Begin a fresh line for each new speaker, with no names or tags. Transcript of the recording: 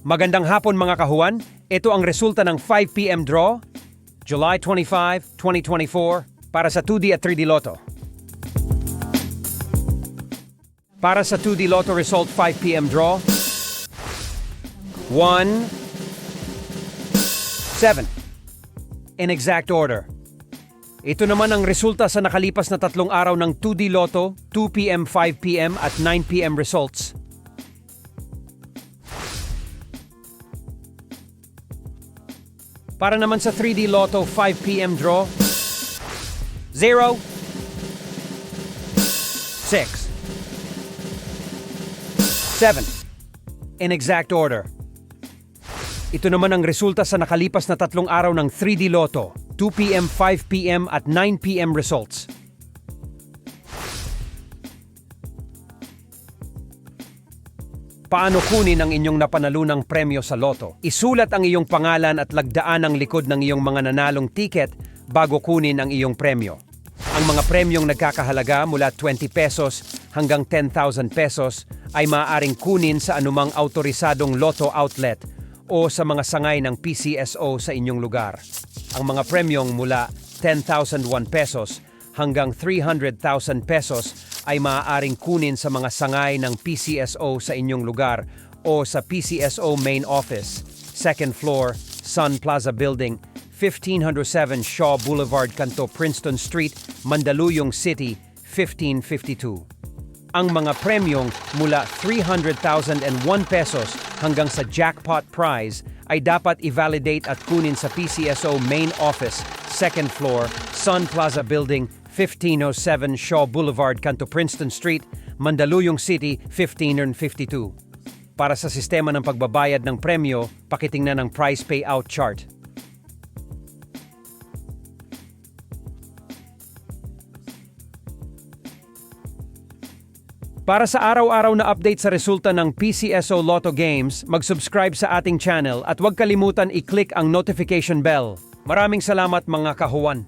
Magandang hapon mga kahuan. Ito ang resulta ng 5 p.m. draw, July 25, 2024, para sa 2D at 3D Lotto. Para sa 2D Lotto result 5 p.m. draw, 1, 7. In exact order. Ito naman ang resulta sa nakalipas na 3 araw ng 2D Lotto, 2 p.m., 5 p.m. at 9 p.m. results. Para naman sa 3D Lotto 5 p.m. draw, 0, 6, 7. In exact order. Ito naman ang resulta sa nakalipas na 3 araw ng 3D Lotto, 2 p.m., 5 p.m. at 9 p.m. results. Paano kunin ang inyong napanalunang premyo sa Lotto? Isulat ang iyong pangalan at lagdaan ang likod ng iyong mga nanalong tiket bago kunin ang iyong premyo. Ang mga premyong nagkakahalaga mula 20 pesos hanggang 10,000 pesos ay maaaring kunin sa anumang autorisadong Lotto outlet o sa mga sangay ng PCSO sa inyong lugar. Ang mga premyong mula 10,001 pesos hanggang 300,000 pesos ay maaaring kunin sa mga sangay ng PCSO sa inyong lugar o sa PCSO Main Office, 2nd floor, Sun Plaza Building, 1507 Shaw Boulevard, Kanto, Princeton Street, Mandaluyong City, 1552. Ang mga premyong mula 300,001 pesos hanggang sa jackpot prize ay dapat i-validate at kunin sa PCSO Main Office, 2nd floor, Sun Plaza Building, 1507 Shaw Boulevard, Kanto, Princeton Street, Mandaluyong City, 1552. Para sa sistema ng pagbabayad ng premyo, pakitingnan ang price payout chart. Para sa araw-araw na update sa resulta ng PCSO Lotto Games, mag-subscribe sa ating channel at huwag kalimutan i-click ang notification bell. Maraming salamat mga kahuwan.